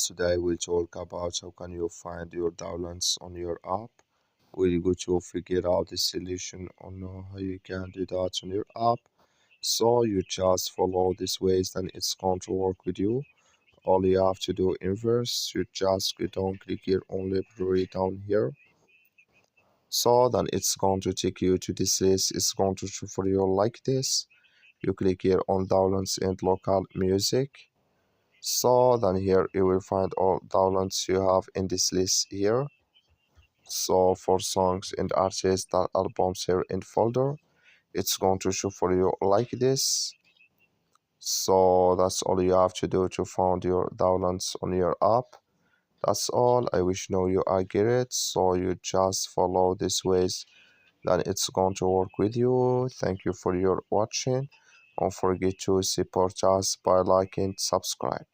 Today we'll talk about how can you find your downloads on your app. We're going to figure out the solution on how you can do that on your app. So you just follow these ways, then it's going to work with you. All you have to do inverse, you just go down, click here on library down here. So then it's going to take you to this list. It's going to show for you like this. You click here on downloads and local music. So then here you will find all downloads you have in this list here. So for songs and artists that albums here in folder, it's going to show for you like this. So that's all you have to do to find your downloads on your app. That's all. I wish now you are get it. So you just follow these ways, then it's going to work with you. Thank you for your watching. Don't forget to support us by liking, subscribe.